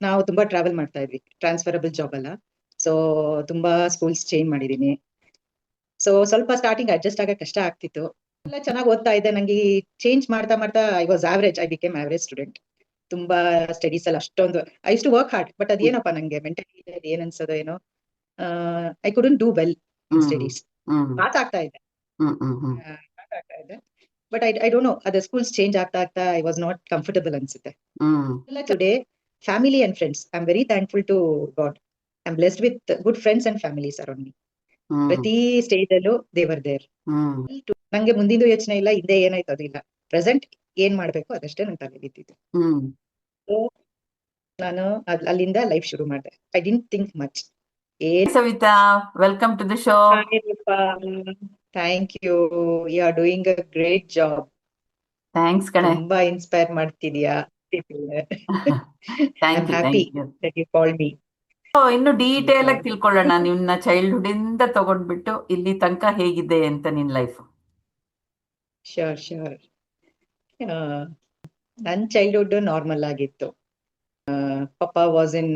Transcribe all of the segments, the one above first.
ನಾವು ತುಂಬಾ ಟ್ರಾವೆಲ್ ಮಾಡ್ತಾ ಇದ್ವಿ, ಟ್ರಾನ್ಸ್ಫರಬಲ್ ಜಾಬ್ ಅಲ್ಲ. ಸೊ ತುಂಬಾ ಸ್ಕೂಲ್ಸ್ ಚೇಂಜ್ ಮಾಡಿದೀನಿ. ಸೊ ಸ್ವಲ್ಪ ಸ್ಟಾರ್ಟಿಂಗ್ ಅಡ್ಜಸ್ಟ್ ಆಗಕ್ಕೆ ಕಷ್ಟ ಆಗ್ತಿತ್ತು. ಎಲ್ಲ ಚೆನ್ನಾಗಿ ಓದ್ತಾ ಇದ್ದೆ. ನಂಗೆ ಚೇಂಜ್ ಮಾಡ್ತಾ ಮಾಡ್ತಾ I was average, I became average student. ತುಂಬಾ ಸ್ಟಡೀಸ್ ಅಲ್ಲಿ ಅಷ್ಟೊಂದು I to work hard, but ಅದೇನಪ್ಪ ನಂಗೆ ಮೆಂಟಲಿ ಏನ್ ಅನ್ಸೋದೋ ಏನೋ, I couldn't do well in hmm studies. ಹ್ಮ್ ಪಾಸ್ ಆಗ್ತಾ ಇದ್ದೆ, ಹ್ಮ್ ಹ್ಮ್ ಹ್ಮ್ ಪಾಸ್ ಆಗ್ತಾ ಇದ್ದೆ, ಬಟ್ ಐ ಡೋಂಟ್ ನೋ, ಅದೇ ಸ್ಕೂಲ್ಸ್ ಚೇಂಜ್ ಆಗ್ತಾ ಆಗ್ತಾ ಐ ವಾಸ್ ನಾಟ್ ಕಂಫರ್ಟಬಲ್ ಅನ್ಸುತ್ತೆ. ಹ್ಮ್ Today, family and friends, I'm very thankful to God. I'm blessed with good friends and families around me. ಹ್ಮ್ ಪ್ರತಿ ಸ್ಟೇಜ್ ಅಲ್ಲೂ they were there. ಹ್ಮ್ ನಂಗೆ ಮುಂದಿಂದು ಯೋಚನೆ ಇಲ್ಲ, ಹಿಂದೆ ಏನಾಯ್ತು ಅದಿಲ್ಲ. ಪ್ರೆಸೆಂಟ್ ಏನ್ ಮಾಡ್ಬೇಕು ಅದಷ್ಟೇ ನನ್ ತಲೆಗೆ ಇದ್ದಿದ್ದು. ಹ್ಮ್ So, ನಾನು ಅಲ್ಲಿಂದ ಲೈಫ್ ಶುರು ಮಾಡಿದೆ. I didn't think much. ಏನ್ Savita, welcome to the show. Thank you, you are doing a great job. Thanks ಕಣೆ. ತುಂಬಾ ಇನ್ಸ್ಪೈರ್ ಮಾಡ್ತಿದ್ಯಾ. I am thank you happy thank you. That you called me. ಇನ್ನು detail ಆಗಿ ತಿಳ್ಕೊಳ್ಳೋಣ, ನಿನ್ನ ಚೈಲ್ಡ್ಹುಡ್ ಇಂದ ತಗೊಂಡ್ಬಿಟ್ಟು ಇಲ್ಲಿ ತನಕ ಹೇಗಿದೆ ಅಂತ ನಿನ್ ಲೈಫ್. Sure sure. ನನ್ ಚೈಲ್ಡ್ಹುಡ್ ನಾರ್ಮಲ್ ಆಗಿತ್ತು. ಪಪ್ಪ ವಾಸ್ ಇನ್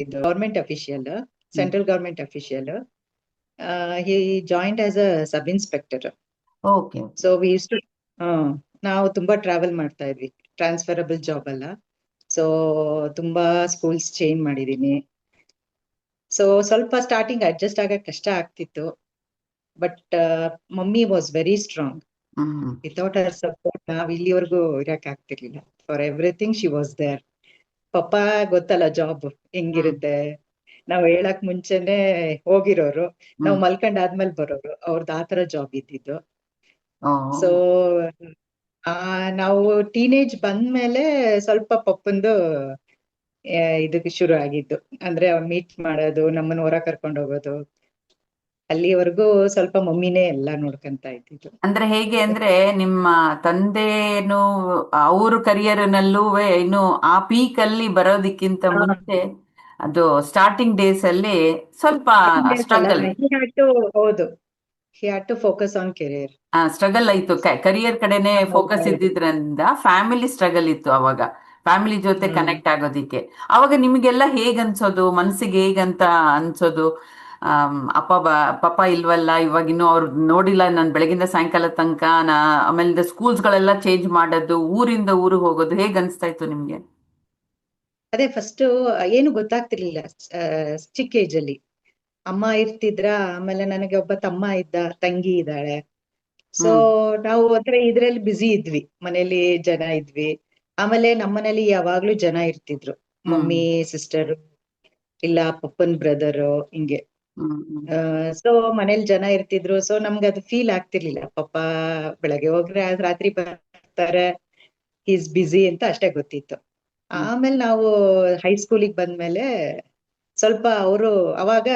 ಇದು government official, central government official. He joined as a sub inspector. Okay. So we used to, ನಾವು ತುಂಬಾ ಟ್ರಾವೆಲ್ ಮಾಡ್ತಾ ಇದ್ವಿ, ಟ್ರಾನ್ಸ್ಫರಬಲ್ ಜಾಬ್ ಅಲ್ಲ. ಸೊ ತುಂಬಾ ಸ್ಕೂಲ್ಸ್ ಚೇಂಜ್ ಮಾಡಿದೀನಿ. ಸೊ ಸ್ವಲ್ಪ ಸ್ಟಾರ್ಟಿಂಗ್ ಅಡ್ಜಸ್ಟ್ ಆಗಕ್ಕೆ ಕಷ್ಟ ಆಗ್ತಿತ್ತು, but mummy was very strong. Hmm without her support ನಾವ್ ಇಲ್ಲಿವರೆಗೂ ಇರಕ್ ಆಗ್ತಿರ್ಲಿಲ್ಲ. For everything she was there. ಪಪ್ಪ ಗೊತ್ತಲ್ಲ ಜಾಬ್ ಹ್ಮ್ ಹೆಂಗಿರುತ್ತೆ. ನಾವ್ ಹೇಳಕ್ ಮುಂಚೆನೆ ಹೋಗಿರೋರು, ನಾವ್ ಹ್ಮ್ ಮಲ್ಕೊಂಡಾದ್ಮೇಲೆ ಬರೋರು. ಅವ್ರದ್ದು ಆತರ ಜಾಬ್ ಇದ್ದಿದ್ದು. ಓ ಸೊ ನಾವು ಟೀನೇಜ್ ಬಂದ್ಮೇಲೆ ಸ್ವಲ್ಪ ಪಪ್ಪಂದು ಇದಕ್ಕೆ ಶುರು ಆಗಿದ್ದು. ಅಂದ್ರೆ ಅವ್ರು ಮೀಟ್ ಮಾಡೋದು, ನಮ್ಮನ್ನ ಹೊರ ಕರ್ಕೊಂಡು ಹೋಗೋದು, ಅಲ್ಲಿವರೆಗೂ ಸ್ವಲ್ಪ ಮಮ್ಮಿನೇ ಎಲ್ಲಾ ನೋಡ್ಕೊಂತ ಇದ್ದಿದ್ದು. ಅಂದ್ರೆ ಹೇಗೆ ಅಂದ್ರೆ ನಿಮ್ಮ ತಂದೆನು ಅವ್ರ ಕರಿಯರ್ನಲ್ಲೂ ಇನ್ನು ಆ ಪೀಕ್ ಅಲ್ಲಿ ಬರೋದಕ್ಕಿಂತ ಮುಂಚೆ ಅದು ಸ್ಟಾರ್ಟಿಂಗ್ ಡೇಸ್ ಅಲ್ಲಿ ಸ್ವಲ್ಪ ಸ್ಟ್ರಗಲ್. ಹೌದು, he had to focus on career. Struggle ಆಯ್ತು, ಕರಿಯರ್ ಕಡೆನೆ ಫೋಕಸ್ ಹೌದು. ಇದ್ದಿದ್ರಿಂದ ಫ್ಯಾಮಿಲಿ ಸ್ಟ್ರಗಲ್ ಇತ್ತು ಅವಾಗ, ಫ್ಯಾಮಿಲಿ ಜೊತೆ ಹ್ಮ್ ಕನೆಕ್ಟ್ ಆಗೋದಿಕ್ಕೆ. ಅವಾಗ ನಿಮಗೆಲ್ಲ ಹೇಗ್ ಅನ್ಸೋದು, ಮನ್ಸಿಗೆ ಹೇಗಂತ ಅನ್ಸೋದು? ಅಪ್ಪ ಪಪ್ಪ ಇಲ್ವಲ್ಲ ಇವಾಗ, ಇನ್ನು ಅವ್ರು ನೋಡಿಲ್ಲ ನಾನು ಬೆಳಗಿಂದ ಸಾಯಂಕಾಲ ತನಕ, ಆಮೇಲೆ ಸ್ಕೂಲ್ಸ್ಗಳೆಲ್ಲ ಚೇಂಜ್ ಮಾಡೋದು, ಊರಿಂದ ಊರಿಗೆ ಹೋಗೋದು, ಹೇಗ್ ಅನ್ಸ್ತಾ ಇತ್ತು ನಿಮ್ಗೆ? ಅದೇ ಫಸ್ಟ್ ಏನು ಗೊತ್ತಾಗ್ತಿರ್ಲಿಲ್ಲ. ಚಿಕ್ಕ ಏಜ್ ಅಲ್ಲಿ ಅಮ್ಮ ಇರ್ತಿದ್ರ, ಆಮೇಲೆ ನನಗೆ ಒಬ್ಬ ತಮ್ಮ ಇದ್ದ, ತಂಗಿ ಇದ್ದಾಳೆ. ಸೊ ಹ್ಮ್ ನಾವು ಒಂಥರ ಇದ್ರಲ್ಲಿ ಬ್ಯುಸಿ ಇದ್ವಿ, ಮನೇಲಿ ಜನ ಇದ್ವಿ. ಆಮೇಲೆ ನಮ್ಮನೇಲಿ ಯಾವಾಗ್ಲೂ ಜನ ಇರ್ತಿದ್ರು, ಹ್ಮ್ ಮಮ್ಮಿ, ಸಿಸ್ಟರ್, ಇಲ್ಲ ಪಪ್ಪನ್ ಬ್ರದರ್, ಹಿಂಗೆ. ಹ್ಮ್ ಹ್ಮ್ ಸೊ ಮನೇಲಿ ಜನ ಇರ್ತಿದ್ರು. ಸೊ ನಮ್ಗೆ ಅದು ಫೀಲ್ ಆಗ್ತಿರ್ಲಿಲ್ಲ, ಪಪ್ಪ ಬೆಳಗ್ಗೆ ಹೋಗ್ರೆ ರಾತ್ರಿ ಬರ್ತಾರೆ, ಈಸ್ ಬ್ಯುಸಿ ಅಂತ ಅಷ್ಟೇ ಗೊತ್ತಿತ್ತು. ಹ್ಮ್ ಆಮೇಲೆ ನಾವು ಹೈಸ್ಕೂಲಿಗೆ ಬಂದ್ಮೇಲೆ ಸ್ವಲ್ಪ ಅವರು ಅವಾಗ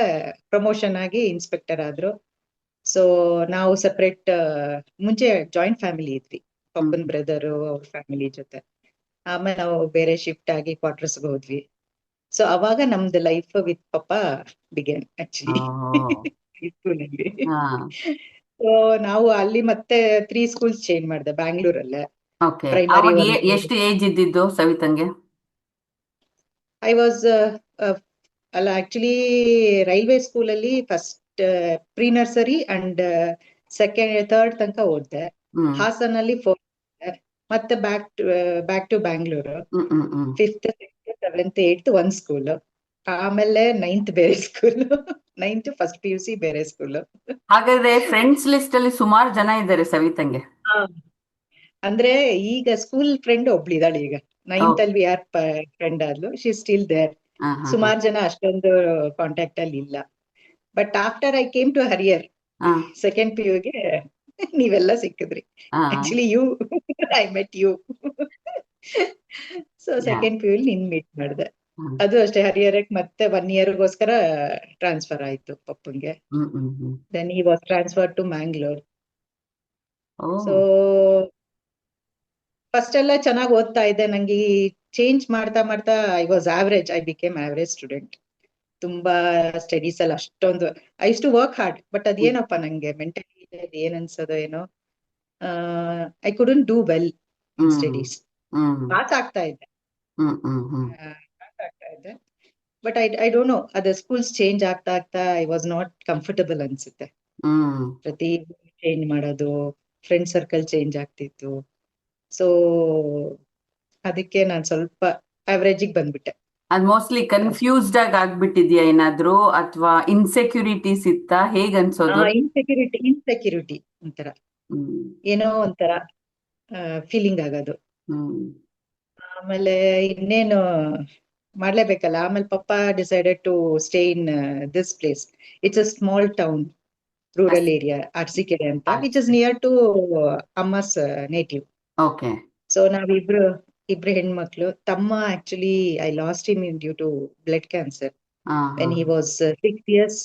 ಪ್ರಮೋಷನ್ ಆಗಿ ಇನ್ಸ್ಪೆಕ್ಟರ್ ಆದ್ರು. ಸೊ ನಾವು ಸೆಪರೇಟ್, ಮುಂಚೆ ಜಾಯಿಂಟ್ ಫ್ಯಾಮಿಲಿ ಇದ್ವಿ, ಹ್ಮ್ ಪಪ್ಪನ್ ಬ್ರದರು ಅವ್ರ ಫ್ಯಾಮಿಲಿ ಜೊತೆ. ಆಮೇಲೆ ನಾವು ಬೇರೆ ಶಿಫ್ಟ್ ಆಗಿ ಕ್ವಾರ್ಟರ್ಸ್ಗೆ ಹೋದ್ವಿ. ಸೊ ಅವಾಗ ನಮ್ದು life with papa began oh actually ಸ್ಕೂಲಲ್ಲಿ. ಹಾ ಸೊ ನಾವು ಅಲ್ಲಿ ಮತ್ತೆ 3 ಸ್ಕೂಲ್ಸ್ ಚೇಂಜ್ ಮಾಡಿದೆ ಬ್ಯಾಂಗ್ಳೂರಲ್ಲೇ. ಓಕೆ. ಪ್ರೈಮರಿ ಅವಾಗ ಒಂದು, ಎಷ್ಟು ಏಜ್ ಇದ್ದಿದ್ದು ಸವಿತಂಗೆ? ಐ ವಾಸ್ ಅಲ್ಲ ಆಕ್ಚುಲಿ ರೈಲ್ವೆ ಸ್ಕೂಲಲ್ಲಿ first pre nursery and second third ತನಕ ಓದಿದೆ. ಹ್ಮ್ ಹಾಸನಲ್ಲಿ 4, ಮತ್ತೆ ಬ್ಯಾಕ್ ಟು ಬ್ಯಾಂಗ್ಳೂರು. ಹ್ಮ್ ಹ್ಮ್ ಹ್ಮ್ 5th 6th 7th 8th ಒಂದ್ ಸ್ಕೂಲ್, ಆಮೇಲೆ 9th ಬೇರೆ ಸ್ಕೂಲ್, 9th ಫಸ್ಟ್ PUC ಬೇರೆ ಸ್ಕೂಲ್. ಹಾಗಾದ್ರೆ ಫ್ರೆಂಡ್ಸ್ ಲಿಸ್ಟ್ ಅಲ್ಲಿ ಸುಮಾರು ಜನ ಇದ್ದಾರೆ ಸವಿತಂಗೆ. ಅಂದ್ರೆ ಈಗ ಸ್ಕೂಲ್ ಫ್ರೆಂಡ್ ಒಬ್ಳಿದಾಳೆ, ಈಗ ಓ 9th ಅಲ್ಲಿ ಯಾರ್ ಫ್ರೆಂಡ್ ಆದ್ಲು, ಶಿ ಸ್ಟಿಲ್ ದೇರ್. ಹಾ ಹಾ ಹಾ ಸುಮಾರು ಜನ ಅಷ್ಟೊಂದು ಕಾಂಟ್ಯಾಕ್ಟ್ ಅಲ್ಲಿ ಇಲ್ಲ. But after I came to ಹರಿಯರ್ ಹಾ ಸೆಕೆಂಡ್ PUಗೆ ನೀವೆಲ್ಲ ಸಿಕ್ಕಿದ್ರಿ. ಹಾ actually you I met you. So yeah second PU ನಿನ್ ಮೀಟ್ ಮಾಡಿದೆ. ಹ್ಮ್ ಅದು ಅಷ್ಟೇ, ಹರಿಹರಕ್ ಮತ್ತೆ 1 yearಗೋಸ್ಕರ ಟ್ರಾನ್ಸ್ಫರ್ ಆಯ್ತು ಪಪ್ಪಂಗೆ. Hmm hmm hmm then he was transfer to Mangalore. Oh so first ಎಲ್ಲ ಚೆನ್ನಾಗಿ ಓದ್ತಾ ಇದ್ದೆ. ನಂಗೆ ಚೇಂಜ್ ಮಾಡ್ತಾ ಮಾಡ್ತಾ I was average, I became average student. ತುಂಬಾ ಸ್ಟಡೀಸ್ ಅಲ್ಲಿ ಅಷ್ಟೊಂದು I to work hard, but hmm ಅದೇನಪ್ಪ ನಂಗೆ ಮೆಂಟಲಿ ಏನ್ ಅನ್ಸೋದೋ ಏನೋ, I couldn't do well in hmm studies. ಹ್ಮ್ ಪಾಸ್ ಆಗ್ತಾ ಇದ್ದೆ, ಹ್ಮ್ ಹ್ಮ್ ಹ್ಮ್ ಆಗ್ತಾ ಇದೆ. ಬಟ್ ಐ ಡೋಂಟ್ ನೋ, ಅದ ಸ್ಕೂಲ್ಸ್ ಚೇಂಜ್ ಆಗ್ತಾ ಆಗ್ತಾ ಐ ವಾಸ್ ನಾಟ್ ಕಂಫರ್ಟಬಲ್ ಅನ್ಸುತ್ತೆ. ಹ್ಮ್ ಪ್ರತಿ ಚೇಂಜ್ ಮಾಡೋದು, ಫ್ರೆಂಡ್ ಸರ್ಕಲ್ ಚೇಂಜ್ ಆಗ್ತಿತ್ತು. ಸೊ ಅದಕ್ಕೆ ನಾನ್ ಸ್ವಲ್ಪ ಅವರೇಜಿಗೆ ಬಂದ್ಬಿಟ್ಟೆ. ಅದ್ ಮೋಸ್ಟ್ಲಿ ಕನ್ಫ್ಯೂಸ್ಡ್ ಆಗಿ ಆಗ್ಬಿಟ್ಟಿದ್ಯಾ ಏನಾದ್ರೂ, ಅಥವಾ ಇನ್ಸೆಕ್ಯೂರಿಟೀಸ್ ಇತ್ತಾ, ಹೇಗನ್ಸೋದು? ಇನ್ಸೆಕ್ಯೂರಿಟಿ ಒಂಥರ, ಹ್ಮ್ ಏನೋ ಒಂಥರ ಫೀಲಿಂಗ್ ಆಗೋದು. ಹ್ಮ್ ಆಮೇಲೆ ಇನ್ನೇನು ಮಾಡ್ಲೇಬೇಕಲ್ಲ. ಆಮೇಲೆ ಪಪ್ಪ decided to stay in this place. It's a small town, rural area, Arsikere ಅಂತ, ವಿಚ್ ಇಸ್ ನಿಯರ್ ಟು ಅಮ್ಮಸ್ ನೇಟಿವ್. ಓಕೆ. ಸೊ ಇಬ್ರು ಹೆಣ್ಮಕ್ಳು. ತಮ್ಮ actually I lost him in due to blood cancer. ಹಾ ಹಾ when he was 6 years,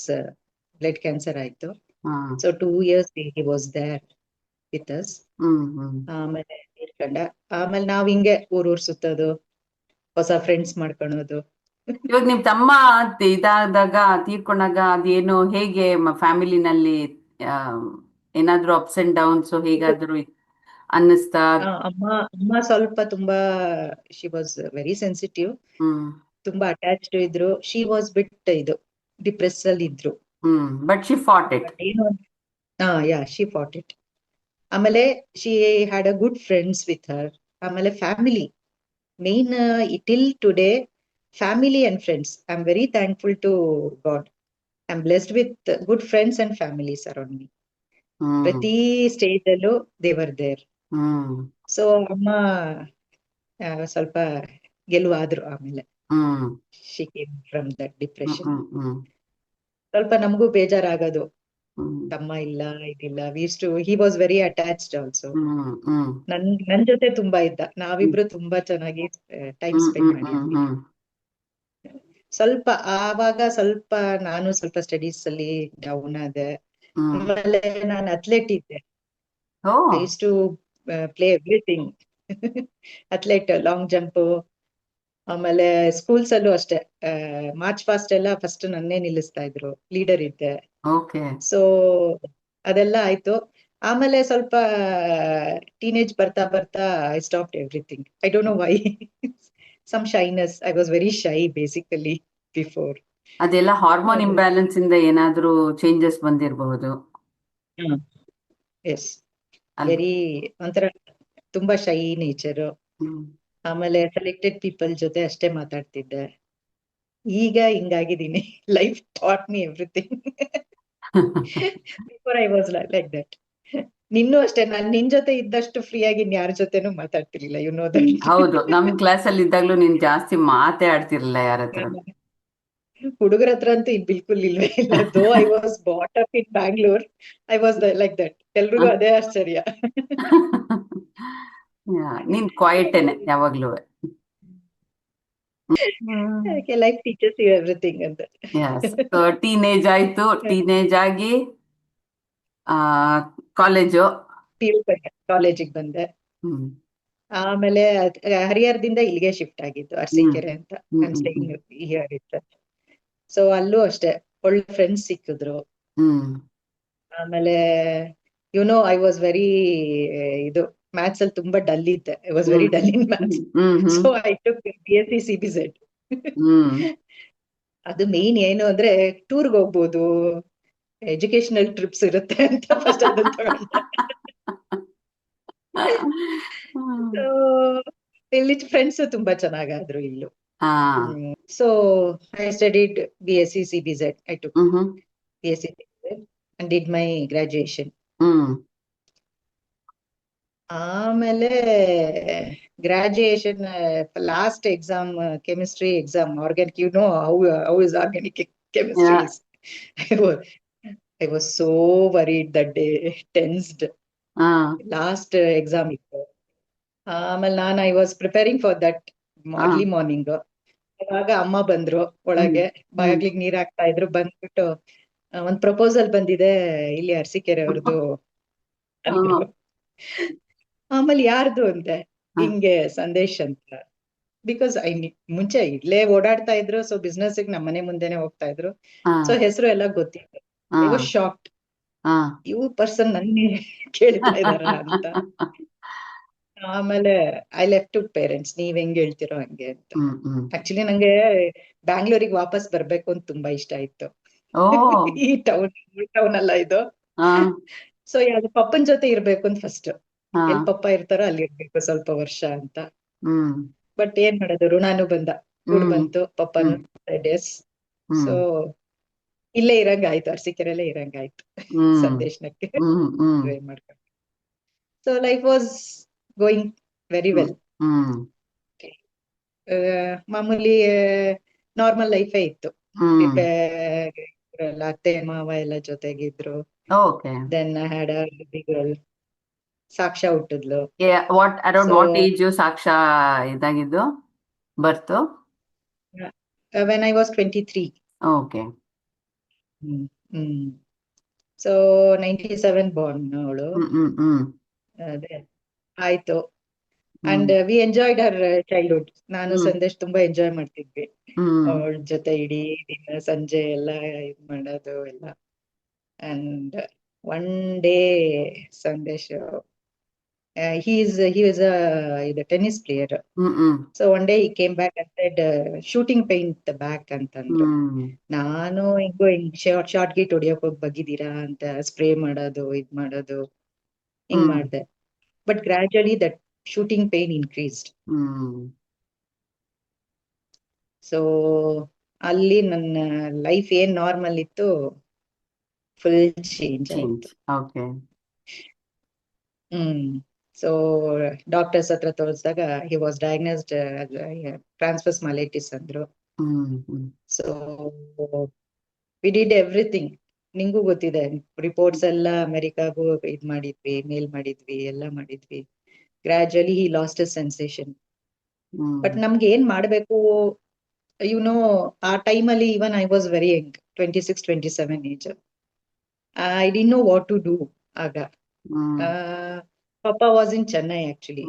blood cancer ಆಯ್ತು. ಹಾ so 2 years he was there with us. ಹ್ಮ್ ಆಮೇಲೆ ತೀರ್ಕೊಂಡ. ಆಮೇಲೆ ನಾವ್ ಹಿಂಗೆ ಊರ್ ಸುತ್ತೋದು, ಹೊಸ ಫ್ರೆಂಡ್ಸ್ ಮಾಡ್ಕೊಳೋದು. ಇವಾಗ ನಿಮ್ ತಮ್ಮ ಇದಾದಾಗ, ತೀರ್ಕೊಂಡಾಗ ಅದೇನು, ಹೇಗೆ ಫ್ಯಾಮಿಲಿನಲ್ಲಿ ಏನಾದ್ರೂ ಅಪ್ಸ್ ಅಂಡ್ ಡೌನ್ಸ್ ಹೇಗಾದ್ರೂ ಅನ್ನಿಸ್ತಾ? ಅಮ್ಮ ಸ್ವಲ್ಪ ತುಂಬಾ, ಶಿ ವಾಸ್ ವೆರಿ ಸೆನ್ಸಿಟಿವ್, ಹ್ಮ್ ತುಂಬಾ ಅಟ್ಯಾಚ್ಡ್ ಇದ್ರು. ಶಿ ವಾಸ್ ಬಿಟ್ ಇದು ಡಿಪ್ರೆಸ್ ಅಲ್ಲಿ ಇದ್ರು. But she fought it. But ಏನು, ಶಿ ಫಾಟ್ ಇಟ್. ಆಮೇಲೆ she had a good friends with her. ಆಮೇಲೆ family main, till today family and friends. I am very thankful to God. I am blessed with good friends and families around me. ಹ್ಮ್ ಪ್ರತಿ stage ಅಲ್ಲೂ ದೇವರ್ there. Hmm so ಅಮ್ಮ ಸ್ವಲ್ಪ ಗೆಲುವಾದ್ರು. ಆಮೇಲೆ hmm she came from that depression. ಹ್ಮ್ ಹ್ಮ್ ಸ್ವಲ್ಪ ನಮಗೂ ಬೇಜಾರಾಗೋದು, ಹ್ಮ್ ತಮ್ಮ ಇಲ್ಲ, ಇದಿಲ್ಲ. He was very attached also. ಹ್ಮ್ ಹ್ಮ್ ನನ್ ಜೊತೆ ತುಂಬಾ ಇದ್ದ. ನಾವಿಬ್ರು ತುಂಬಾ ಚೆನ್ನಾಗಿ ಟೈಮ್ ಹ್ಮ್ ಸ್ಪೆಂಡ್ ಹ್ಮ್ ಹ್ಮ್ ಮಾಡಿದ್ವಿ. ಹ್ಮ್ ಸ್ವಲ್ಪ ಆವಾಗ ಸ್ವಲ್ಪ ನಾನು ಸ್ವಲ್ಪ ಸ್ಟಡೀಸ್ ಅಲ್ಲಿ ಡೌನ್ ಆದೆ. ಹ್ಮ್ ಆಮೇಲೆ ನಾನು ಅಥ್ಲೆಟ್ ಇದ್ದೆ. Oh I use to play everything. Athlete, long jump. ಆಮೇಲೆ ಸ್ಕೂಲ್ಸ್ ಅಲ್ಲೂ ಅಷ್ಟೇ, ಮಾರ್ಚ್ ಫಾಸ್ಟ್ ಎಲ್ಲ ಫಸ್ಟ್ ನನ್ನೇ ನಿಲ್ಲಿಸ್ತಾ ಇದ್ರು, ಲೀಡರ್ ಇದ್ದೆ. ಓಕೆ. ಸೊ ಅದೆಲ್ಲ ಆಯ್ತು. ಆಮೇಲೆ ಸ್ವಲ್ಪ ಟೀನೇಜ್ ಬರ್ತಾ ಬರ್ತಾ I stopped everything. I don't know why. Some shyness. I was very shy basically before. ಅದೆಲ್ಲ ಹಾರ್ಮೋನ್ ಇಂಬ್ಯಾಲೆನ್ಸ್ ಇಂದ ಏನಾದ್ರೂ ಚೇಂಜಸ್ ಬಂದಿರಬಹುದು. ಎಸ್, ವೆರಿ ಒಂಥರ ತುಂಬಾ ಶೈ ನೇಚರ್. ಹ್ಮ್ ಆಮೇಲೆ ಸೆಲೆಕ್ಟೆಡ್ ಪೀಪಲ್ ಜೊತೆ ಅಷ್ಟೇ ಮಾತಾಡ್ತಿದ್ದೆ. ಈಗ ಹಿಂಗಾಗಿದ್ದೀನಿ. Life taught me everything. Before I was like that. ನಿನ್ನೂ ಅಷ್ಟೇ, ನಾನ್ ನಿನ್ ಜೊತೆ ಇದ್ದಷ್ಟು ಫ್ರೀ ಆಗಿ ಯಾರ ಜೊತೆನೂ ಮಾತಾಡ್ತಿರ್ಲಿಲ್ಲ, ಯು ನೋ ದಟ್. ಹೌದು, ನಮ್ ಕ್ಲಾಸ್ ಅಲ್ಲಿ ಇದ್ದಾಗ್ಲೂ ನೀನ್ ಜಾಸ್ತಿ ಮಾತೇ ಆಡ್ತಿರ್ಲಿಲ್ಲ ಯಾರ ಹತ್ರ. ಹುಡುಗರ ಹತ್ರ ಅಂತೂ ಇನ್ ಬಿಲ್ಕುಲ್ ಇಲ್ವೇ ಇಲ್ಲ. Though I was brought up in Bangalore, I was like that. ಎಲ್ರಿಗೂ ಅದೇ ಆಶ್ಚರ್ಯ. ನೀನ್ ಕ್ವಾಯಿಟೇನೆ ಯಾವಾಗ್ಲೂ. ಲೈಫ್ ಟೀಚರ್ಸ್ ಯು ಎವ್ರಿಥಿಂಗ್ ಅಂತ. ಟೀನೇಜ್ ಆಯ್ತು, ಟೀನೇಜ್ ಆಗಿ ಕಾಲೇಜು. ಕಾಲೇಜಿಗೆ ಬಂದೆ. ಹ್ಮ್ ಆಮೇಲೆ ಹರಿಹರದಿಂದ ಇಲ್ಲಿಗೆ ಶಿಫ್ಟ್ ಆಗಿದ್ದು, ಅರಸೀಕೆರೆ ಅಂತ. ಹ್ಮ್ ಹಿಯರ್ ಇತ್ತು. ಸೊ ಅಲ್ಲೂ ಅಷ್ಟೇ ಒಳ್ಳೆ ಫ್ರೆಂಡ್ಸ್ ಸಿಕ್ಕಿದ್ರು. ಹ್ಮ್ ಆಮೇಲೆ ಐ ವಾಸ್ ವೆರಿ ಇದು ಮ್ಯಾಥ್ಸ್ ಅಲ್ಲಿ ತುಂಬಾ ಡಲ್ ಇದ್ದೆ. I was very dull in maths. So I took BSc CBZ. ಅದು ಮೇನ್ ಏನು ಅಂದ್ರೆ ಟೂರ್ಗೆ ಹೋಗ್ಬೋದು, ಎಜುಕೇಶನಲ್ ಟ್ರಿಪ್ಸ್ ಇರುತ್ತೆ ಅಂತ ಫಸ್ಟ್ ಅದನ್ನ ತಗೊಂಡೆ. ಇಲ್ಲಿ ಫ್ರೆಂಡ್ಸ್ ತುಂಬಾ ಚೆನ್ನಾಗಾದ್ರು ಇಲ್ಲೂ. So I studied BSc CBZ. I took BSc CBZ and did my graduation. ಆಮೇಲೆ graduation last exam, chemistry exam, organic. How is organic chemistry? I was so worried that day, tensed. Last exam ಇತ್ತು. ಆಮೇಲೆ I was preparing for that early morning. ಅವಾಗ ಅಮ್ಮ ಬಂದ್ರು ಒಳಗೆ, ಬಾಗ್ಲಿಗೆ ನೀರ್ ಹಾಕ್ತಾ ಇದ್ರು. ಬಂದ್ಬಿಟ್ಟು ಒಂದ್ ಪ್ರಪೋಸಲ್ ಬಂದಿದೆ ಇಲ್ಲಿ ಅರಸೀಕೆರೆ ಅವ್ರದ್ದು ಅಂದ್ರು. ಆಮೇಲೆ ಯಾರ್ದು ಅಂದೆ. ಹಿಂಗೆ ಸಂದೇಶ್ ಅಂತ. ಬಿಕಾಸ್ ಮುಂಚೆ ಇಲ್ಲೇ ಓಡಾಡ್ತಾ ಇದ್ರು. ಸೊ ಬಿಸ್ನೆಸ್ ನಮ್ಮ ಮನೆ ಮುಂದೆನೆ ಹೋಗ್ತಾ ಇದ್ರು. ಸೊ ಹೆಸರು ಎಲ್ಲ ಗೊತ್ತಿತ್ತು. ಐ ವಾಸ್ ಶಾಕ್ಡ್, ಇವ್ ಪರ್ಸನ್ ನನ್ನೇ ಕೇಳ್ತಾ ಇದಾರ ಅಂತ. ಆಮೇಲೆ ಐ ಲೆಫ್ಟ್ ಟು ಪೇರೆಂಟ್ಸ್, ನೀವ್ ಹೆಂಗ್ ಹೇಳ್ತಿರೋ ಹಂಗೆ ಅಂತ. ಹ್ಮ್. ಆಕ್ಚುಲಿ ನಂಗೆ ಬ್ಯಾಂಗ್ಳೂರಿಗೆ ವಾಪಸ್ ಬರ್ಬೇಕು ಅಂತ ತುಂಬಾ ಇಷ್ಟ ಇತ್ತು. ಓ. ಈ ಟೌನ್ ಅಲ್ಲ ಇದು. ಹಾ. ಸೊ ಯಾವ್ದು ಪಪ್ಪನ್ ಜೊತೆ ಇರ್ಬೇಕು ಅಂತ ಫಸ್ಟ್, ಹಾ. ಎಲ್ ಪಪ್ಪ ಇರ್ತಾರೋ ಅಲ್ಲಿ ಇರ್ಬೇಕು ಸ್ವಲ್ಪ ವರ್ಷ ಅಂತ. ಹ್ಮ್. ಬಟ್ ಏನ್ ಮಾಡೋದು, ಋಣಾನು ಬಂದ, ಕೂಡ್ ಹ್ಮ್. ಬಂತು, ಪಪ್ಪನು ಡೇಸ್. ಹ್ಮ್. ಸೊ ಇಲ್ಲೇ ಇರಂಗಾಯ್ತು, ಅರಸೀಕೆರೆಲ್ಲೇ ಇರಂಗಾಯ್ತು ಹ್ಮ್. ಸಂದೇಶನಕ್ಕೆ ಹ್ಮ್. ಹ್ಮ್. ಮದ್ವೆ ಮಾಡ್ಕೊಂಡು. So life was going very hmm. Well. ಹ್ಮ್. ಮಾಮೂಲಿ ನಾರ್ಮಲ್ ಲೈಫೇ ಇತ್ತು. ಹ್ಮ್. ಅತ್ತೆ ಮಾವ ಎಲ್ಲ ಜೊತೆಗಿದ್ರು. Okay. Then I had a girl, Saksha ಹುಟ್ಟಿದ್ಲು. Around so what age Saksha ಇದಾಗಿದ್ದು birth? When I was 23. Okay. ಹ್ಮ್. ಸೊ 97 born ಅವಳು. ಹ್ಮ್. ಹ್ಮ್. ಹ್ಮ್. ಅದೇ ಆಯ್ತು. ಹ್ಮ್. And we enjoyed her childhood. ನಾನು ಹ್ಮ್. ಸಂದೇಶ್ ತುಂಬಾ ಎಂಜಾಯ್ ಮಾಡ್ತಿದ್ವಿ ಹ್ಮ್. ಅವಳ ಜೊತೆ ಇಡೀ ದಿನ ಸಂಜೆ ಎಲ್ಲ ಇದ್ ಮಾಡೋದು ಎಲ್ಲ. And one day Sandesh, he was a tennis player. Hmm. Hmm. So one day he came back and said, shooting paint the back ಅಂತಂದ್ರು. ಹ್ಮ್. ನಾನು ಹಿಂಗ್ ಶಾರ್ಟ್ ಗೀಟ್ ಹೊಡಿಯಕ್ ಹೋಗಿ ಬಗ್ಗಿದ್ದೀರಾ ಅಂತ ಸ್ಪ್ರೇ ಮಾಡೋದು ಇದ್ ಮಾಡೋದು ಹಿಂಗ್ ಹ್ಮ್. ಮಾಡ್ದೆ. But gradually that shooting pain increased. ಹ್ಮ್. ಸೊ ಅಲ್ಲಿ ನನ್ನ ಲೈಫ್ ಏನ್ ನಾರ್ಮಲ್ ಇತ್ತು ಫುಲ್ ಚೇಂಜ್ ಆಯ್ತು. ಓಕೆ. ಸೊ ಡಾಕ್ಟರ್ಸ್ ಹತ್ರ ತೋರಿಸಿದಾಗ he was diagnosed transverse myelitis ಅಂದ್ರು. ಹ್ಮ್. ಹ್ಮ್. So we did everything. ನಿಂಗೂ ಗೊತ್ತಿದೆ, ರಿಪೋರ್ಟ್ಸ್ ಎಲ್ಲ ಅಮೆರಿಕಾಗೂ ಇದ್ ಮಾಡಿದ್ವಿ, ಮೇಲ್ ಮಾಡಿದ್ವಿ, ಎಲ್ಲ ಮಾಡಿದ್ವಿ. Gradually he lost his sensation. But ನಮ್ಗೆ ಏನ್ ಮಾಡ್ಬೇಕು, ಆ ಟೈಮಲ್ಲಿ even I was very young, 26, 27 age. I did know what to do ಆಗ. ಪಾಪ ವಾಸ್ ಇನ್ ಚೆನ್ನೈ ಆಕ್ಚುಲಿ.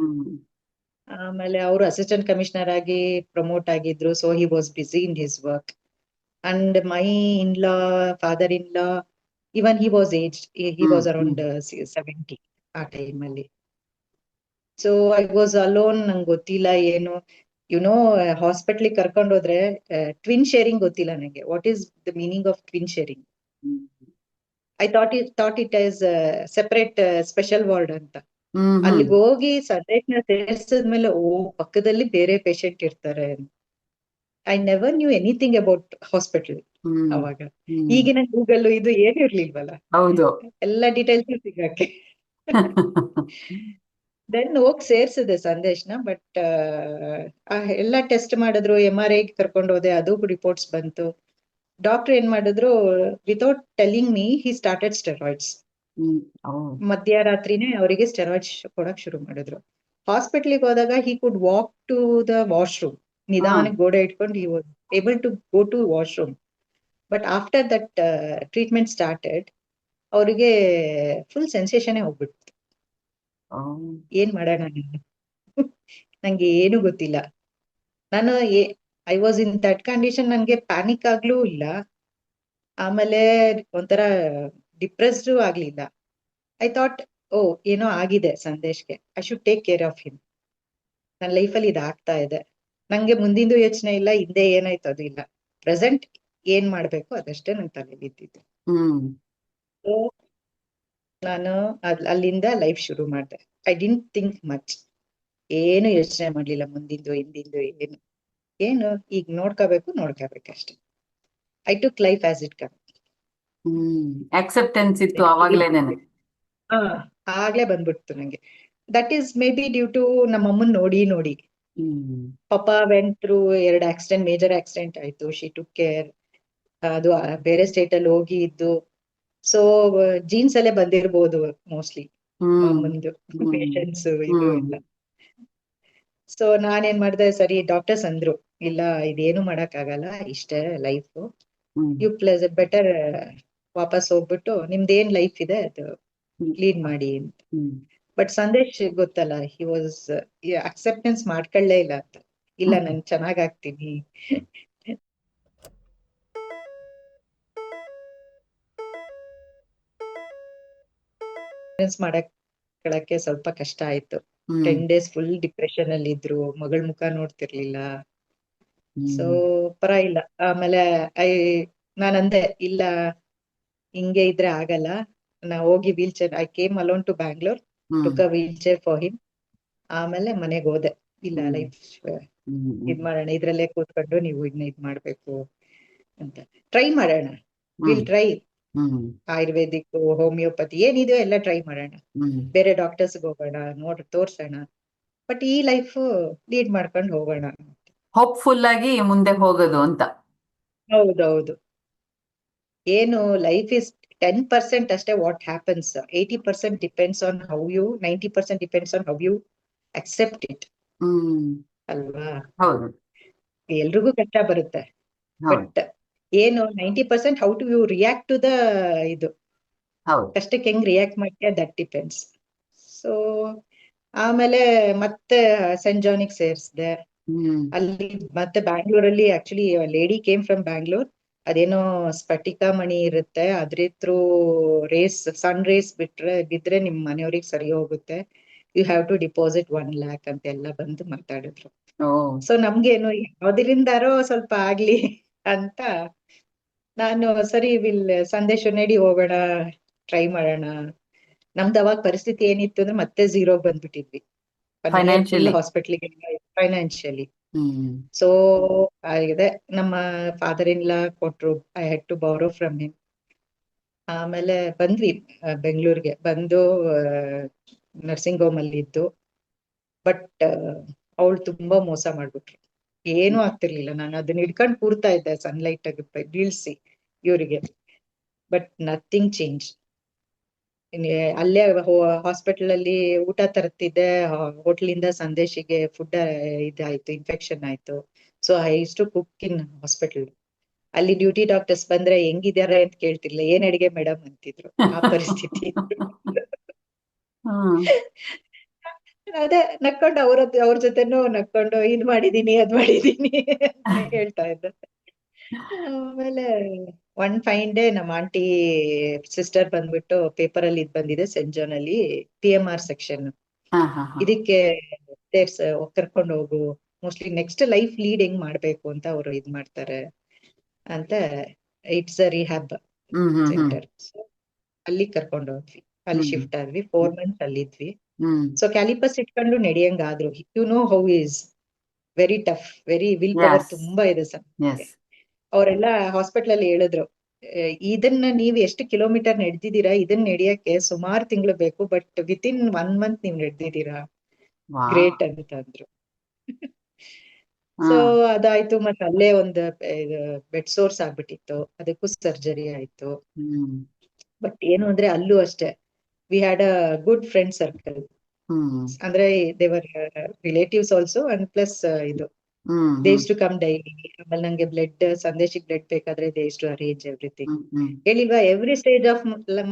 ಆಮೇಲೆ ಅವರು ಅಸಿಸ್ಟೆಂಟ್ ಕಮಿಷನರ್ ಆಗಿ ಪ್ರಮೋಟ್ ಆಗಿದ್ರು. So he was busy in his work. And my in-law, father in-law, even he was aged, he was around 70 ಆ ಟೈಮಲ್ಲಿ. So I was alone. ನಂಗೆ ಗೊತ್ತಿಲ್ಲ ಏನು, ಹಾಸ್ಪಿಟ್ಲಿಗೆ ಕರ್ಕೊಂಡು ಹೋದ್ರೆ ಟ್ವಿನ್ ಶೇರಿಂಗ್ ಗೊತ್ತಿಲ್ಲ ನಂಗೆ. What is the meaning of twin sharing? I thought it as separate special ward ಅಂತ. ಅಲ್ಲಿಗೆ ಹೋಗಿ ಸಂದೇಶನ ಸೇರಿಸಿದ್ಮೇಲೆ ಪಕ್ಕದಲ್ಲಿ ಬೇರೆ ಪೇಷಂಟ್ ಇರ್ತಾರೆ. I never knew anything about hospital ಅವಾಗ. ಈಗಿನ ಗೂಗಲ್ ಇದು ಏನು ಇರ್ಲಿಲ್ವಲ್ಲ, ಹೌದು. ಎಲ್ಲ ಡೀಟೇಲ್ಸ್ ಸಿಗಕ್ಕೆ. ದೆನ್ ಹೋಗಿ ಸೇರ್ಸಿದೆ ಸಂದೇಶ್ನ. ಬಟ್ ಎಲ್ಲ ಟೆಸ್ಟ್ ಮಾಡಿದ್ರು, MRI ಕರ್ಕೊಂಡು ಹೋದೆ, ಅದು ರಿಪೋರ್ಟ್ಸ್ ಬಂತು. ಡಾಕ್ಟರ್ ಏನ್ ಮಾಡಿದ್ರು, without telling me he started steroids. ಮಧ್ಯರಾತ್ರಿನೇ ಅವರಿಗೆ ಸ್ಟೆರಾಯ್ಡ್ಸ್ ಕೊಡಕ್ ಶುರು ಮಾಡಿದ್ರು. ಹಾಸ್ಪಿಟ್ಲಿಗೆ ಹೋದಾಗ he could walk to the washroom, ನಿಧಾನಕ್ಕೆ ಗೋಡೆ ಇಟ್ಕೊಂಡು he was able to go to washroom. But after that treatment started, ಅವರಿಗೆ ಫುಲ್ ಸೆನ್ಸೇಷನ್ ಹೋಗ್ಬಿಡ್ತು. ಏನ್ ಮಾಡೋಣ ನಂಗೆ ಏನು ಗೊತ್ತಿಲ್ಲ. ನಾನು I was in that condition. ನಂಗೆ ಪ್ಯಾನಿಕ್ ಆಗ್ಲೂ ಇಲ್ಲ, ಆಮೇಲೆ ಒಂಥರ ಡಿಪ್ರೆಸ್ಡ್ ಆಗ್ಲಿಲ್ಲ. ಐ ಥಾಟ್, ಏನೋ ಆಗಿದೆ ಸಂದೇಶ್ಗೆ, I should take care of him. ನನ್ನ ಲೈಫಲ್ಲಿ ಇದಾಗ್ತಾ ಇದೆ, ನಂಗೆ ಮುಂದಿಂದು ಯೋಚನೆ ಇಲ್ಲ, ಹಿಂದೆ ಏನಾಯ್ತು ಅದು ಇಲ್ಲ. ಪ್ರೆಸೆಂಟ್ ಏನ್ ಮಾಡ್ಬೇಕು ಅದಷ್ಟೇ ನನ್ ತಲೆಯಲ್ಲಿ ಇದ್ದಿದ್ದು. ಸೊ ನಾನು ಅಲ್ಲಿಂದ ಲೈಫ್ ಶುರು ಮಾಡಿದೆ. ಐ ಡಿಂಟ್ ಥಿಂಕ್ ಮಚ್, ಏನು ಯೋಚನೆ ಮಾಡ್ಲಿಲ್ಲ ಮುಂದಿಂದು ಹಿಂದಿಂದು ಏನು ಈಗ ನೋಡ್ಕೋಬೇಕಷ್ಟೆ. I took life as it come. Acceptance ಇತ್ತು ಆವಾಗ್ಲೇನೆ. ಆಗ್ಲೇ ಬಂದ್ಬಿಡ್ತು ನಂಗೆ. That is maybe due to ನಮ್ಮಮ್ಮನ್ ನೋಡಿ. ಪಾಪ went through 2 accident, major accident ಆಯ್ತು. She took care. ಅದು ಬೇರೆ ಸ್ಟೇಟ್ ಅಲ್ಲಿ ಹೋಗಿ ಇದ್ದು. ಸೊ ಜೀನ್ಸ್ ಅಲ್ಲೇ ಬಂದಿರ್ಬೋದು ಮೋಸ್ಟ್ಲಿ ಅಮ್ಮಂದು ಪೇಷನ್ಸ್ ಇದು ಎಲ್ಲ. ಸೊ ನಾನೇನ್ ಮಾಡ್ದೆ, ಸರಿ ಡಾಕ್ಟರ್ಸ್ ಅಂದ್ರು, ಇಲ್ಲ ಇದೇನು ಮಾಡಕ್ ಆಗಲ್ಲ, ಇಷ್ಟೇ ಲೈಫ್, ಯು ಪ್ಲಸ್ ಬೆಟರ್ ವಾಪಸ್ ಹೋಗ್ಬಿಟ್ಟು ನಿಮ್ದೇನ್ ಲೈಫ್ ಇದೆ ಅದು ಲೀಡ್ ಮಾಡಿ ಅಂತ. ಬಟ್ ಸಂದೇಶ್ ಗೊತ್ತಲ್ಲ, ಹಿ ವಾಸ್ ಅಕ್ಸೆಪ್ಟೆನ್ಸ್ ಮಾಡ್ಕೊಳ್ಳೇ ಇಲ್ಲ ಅಂತ. ಇಲ್ಲ ನಾನು ಚೆನ್ನಾಗಾಗ್ತೀನಿ ಮಾಡಕ್ ಮಾಡ್ಕೊಳಕ್ಕೆ ಸ್ವಲ್ಪ ಕಷ್ಟ ಆಯ್ತು. ಹ್ಮ್ 10 days ಫುಲ್ ಡಿಪ್ರೆಷನ್ ಅಲ್ಲಿ ಇದ್ರು, ಮಗಳ ಮುಖ ನೋಡ್ತಿರ್ಲಿಲ್ಲ. ಸೊ ಹ್ಮ್ ಪರವಾಗಿಲ್ಲ. ಆಮೇಲೆ ನಾನಂದೆ ಇಲ್ಲ, ಹಿಂಗೆ ಇದ್ರೆ ಆಗಲ್ಲ, ನಾ ಹೋಗಿ wheel chair, I came alone to Bangalore, hmm took a wheel chair for him. ಆಮೇಲೆ ಮನೆಗೆ ಹೋದೆ. ಇಲ್ಲ ಹ್ಮ್ ಲೈಫ್ ಹ್ಮ್ ಇದ್ ಮಾಡೋಣ, ಇದ್ರಲ್ಲೇ ಕೂತ್ಕೊಂಡು ನೀವು ಇದನ್ನ ಇದ್ ಮಾಡ್ಬೇಕು ಅಂತ ಟ್ರೈ ಮಾಡೋಣ. Hmm will try. ಹ್ಮ್ ಆಯುರ್ವೇದಿಕ್, ಹೋಮಿಯೋಪತಿ ಏನಿದೆಯೋ ಎಲ್ಲ ಟ್ರೈ ಮಾಡೋಣ. ಹ್ಮ್ ಬೇರೆ ಡಾಕ್ಟರ್ಸ್ ಹೋಗೋಣ, ತೋರ್ಸೋಣ. ಬಟ್ ಈ ಲೈಫ್ ಲೀಡ್ ಮಾಡ್ಕೊಂಡು ಹೋಗೋಣ. ಹೋಪ್ಫುಲ್ ಆಗಿ ಮುಂದೆ ಹೋಗೋದು ಅಂತ. ಹೌದೌದು. ಏನು ಲೈಫ್ ಇಸ್ 10% ಅಷ್ಟೇ what happens. 80% depends on how you, 90% depends on how you accept it. ಹ್ಮ್ ಅಲ್ವಾ? ಹೌದು ಎಲ್ರಿಗೂ ಕಷ್ಟ ಬರುತ್ತೆ. ಹೌದು ಬಟ್ ಏನು 90% how to you react to the ಇದು ಹೌದು. ಕಷ್ಟಕ್ಕೆ ಹೆಂಗ್ ರಿಯಾಕ್ಟ್ ಮಾಡ್ತೀಯ, ದಟ್ ಡಿಪೆಂಡ್ಸ್. ಸೊ ಆಮೇಲೆ ಮತ್ತೆ ಸೆಂಟ್ ಜಾನಿಗ್ ಸೇರ್ಸ್ದೆ. ಹ್ಮ್ ಅಲ್ಲಿ ಮತ್ತೆ ಬ್ಯಾಂಗ್ಳೂರಲ್ಲಿ actually lady came from Bangalore. ಅದೇನೋ ಸ್ಫಟಿಕ ಮಣಿ ಇರುತ್ತೆ, ಅದ್ರ ಥ್ರೂ ರೇಸ್, ಸನ್ ರೇಸ್ ಬಿದ್ರೆ ನಿಮ್ ಮನೆಯವ್ರಿಗೆ ಸರಿ ಹೋಗುತ್ತೆ, you have to deposit 1 lakh ಅಂತ ಎಲ್ಲ ಬಂದು ಮಾತಾಡಿದ್ರು. ಓ ಸೊ ನಮ್ಗೇನು ಯಾವ್ದ್ರಿಂದಾರೋ ಸ್ವಲ್ಪ ಆಗ್ಲಿ ಅಂತ ನಾನು ಸರಿ ಸಂದೇಶ ನಡಿ ಹೋಗೋಣ, ಟ್ರೈ ಮಾಡೋಣ. ನಮ್ದು ಅವಾಗ ಪರಿಸ್ಥಿತಿ ಏನಿತ್ತು ಅಂದ್ರೆ ಮತ್ತೆ ಝೀರೋ ಬಂದ್ಬಿಟ್ಟಿದ್ವಿ. 1 year full financially. ಹಾಸ್ಪಿಟ್ಲಿಗೆ, ಫೈನಾನ್ಷಿಯಲಿ. ಹ್ಮ್ ಸೊ ಆಗಿದೆ. ನಮ್ಮ ಫಾದರ್ ಇನ್ ಲಾ ಕೊಟ್ರು, ಐ ಹ್ಯಾಡ್ ಟು ಬಾರೋ ಫ್ರಮ್ ಹಿಮ್. ಆಮೇಲೆ ಬಂದ್ವಿ ಬೆಂಗಳೂರಿಗೆ. ಬಂದು ನರ್ಸಿಂಗ್ ಹೋಮ್ ಅಲ್ಲಿ ಇದ್ದು. ಬಟ್ ಅವಳು ತುಂಬಾ ಮೋಸ ಮಾಡ್ಬಿಟ್ರು. ಏನೂ ಆಗ್ತಿರ್ಲಿಲ್ಲ. ನಾನು ಅದನ್ನ ಹಿಡ್ಕೊಂಡು ಕೂರ್ತಾ ಇದ್ದೆ ಸನ್ಲೈಟ್ ಬೀಳ್ಸಿ ಇವ್ರಿಗೆ. But nothing change. ಅಲ್ಲೇ ಹಾಸ್ಪಿಟಲ್ ಅಲ್ಲಿ ಊಟ ತರ್ತಿದ್ದೆ, ಹೋಟ್ಲಿಂದ ಸಂದೇಶಿಗೆ ಫುಡ್ ಇದಾಯ್ತು, ಇನ್ಫೆಕ್ಷನ್ ಆಯ್ತು. So I use to cook in hospital. ಅಲ್ಲಿ ಡ್ಯೂಟಿ ಡಾಕ್ಟರ್ಸ್ ಬಂದ್ರೆ ಹೆಂಗಿದ್ದಾರೆ ಅಂತ ಕೇಳ್ತಿರ್ಲಿಲ್ಲ, ಏನ್ ಅಡಿಗೆ ಮೇಡಮ್ ಅಂತಿದ್ರು. ಆ ಪರಿಸ್ಥಿತಿ. ಹ್ಮ್ ಅದೇ ನಕ್ಕೊಂಡು ಅವ್ರ ಜೊತೆನೂ ನಕ್ಕೊಂಡು ಇದ್ ಮಾಡಿದೀನಿ, ಅದ್ ಮಾಡಿದೀನಿ ಅಂತ ಹೇಳ್ತಾ ಇದ್ದೆ. ಆಮೇಲೆ ಒನ್ ಫೈನ್ ಡೇ ನಮ್ಮ ಆಂಟಿ ಸಿಸ್ಟರ್ ಬಂದ್ಬಿಟ್ಟು, ಪೇಪರ್ ಅಲ್ಲಿ ಇದ್ ಬಂದಿದೆ ಸೆಂಟ್ ಜಾನ್ ಅಲ್ಲಿ PMR ಸೆಕ್ಷನ್, ಹಾ ಹಾ ಹಾ ಇದಕ್ಕೆ ಕರ್ಕೊಂಡು ಹೋಗು, ಮೋಸ್ಟ್ಲಿ ನೆಕ್ಸ್ಟ್ ಲೈಫ್ ಲೀಡ್ ಹೆಂಗ್ ಮಾಡ್ಬೇಕು ಅಂತ ಅವ್ರು ಇದ್ ಮಾಡ್ತಾರೆ ಅಂತ. It's a rehab hmm hmm hmm centre. ಅಲ್ಲಿ ಕರ್ಕೊಂಡು ಹೋದ್ವಿ. ಅಲ್ಲಿ ಹ್ಮ್ ಶಿಫ್ಟ್ ಆದ್ವಿ. 4 months ಅಲ್ಲಿದ್ವಿ. ಹ್ಮ್ ಸೊ ಕ್ಯಾಲಿಪಸ್ ಇಟ್ಕೊಂಡು ನಡೆಯಂಗಾದ್ರು. You know how is very tough, very will power ಎಸ್ ತುಂಬಾ ಇದೆ ಸರ್. ಎಸ್ ಅವರೆಲ್ಲ ಹಾಸ್ಪಿಟಲ್ ಅಲ್ಲಿ ಹೇಳಿದ್ರು, ಇದನ್ನ ನೀವ್ ಎಷ್ಟು ಕಿಲೋಮೀಟರ್ ನಡೆದಿದ್ದೀರಾ, ಇದನ್ನ ನಡೆಯಕ್ಕೆ ಸುಮಾರು ತಿಂಗಳು ಬೇಕು, ಬಟ್ ವಿತಿನ್ 1 month ನೀವ್ ನಡೆದಿದ್ದೀರಾ, ವಾ ಗ್ರೇಟ್ ಅಂತ ಅಂದ್ರು. ಸೊ ಅದಾಯ್ತು. ಮತ್ತೆ ಅಲ್ಲೇ ಒಂದು ಬೆಡ್ ಸೋರ್ಸ್ ಆಗ್ಬಿಟ್ಟಿತ್ತು, ಅದಕ್ಕೂ ಸರ್ಜರಿ ಆಯ್ತು. ಹ್ಮ್ ಬಟ್ ಏನು ಅಂದ್ರೆ ಅಲ್ಲೂ ಅಷ್ಟೇ, we had a good friend circle. ಹ್ಮ್ ಅಂದ್ರೆ their relatives also, and plus ಇದು hmm they hmm use to come daily. ಆಮೇಲೆ ನಂಗೆ ಸಂದೇಶಿಗೆ ಬ್ಲಡ್ ಬೇಕಾದ್ರೆ they use to arrange everything. ಹ್ಮ್ ಹೇಳಿಲ್ವಾ, every stage of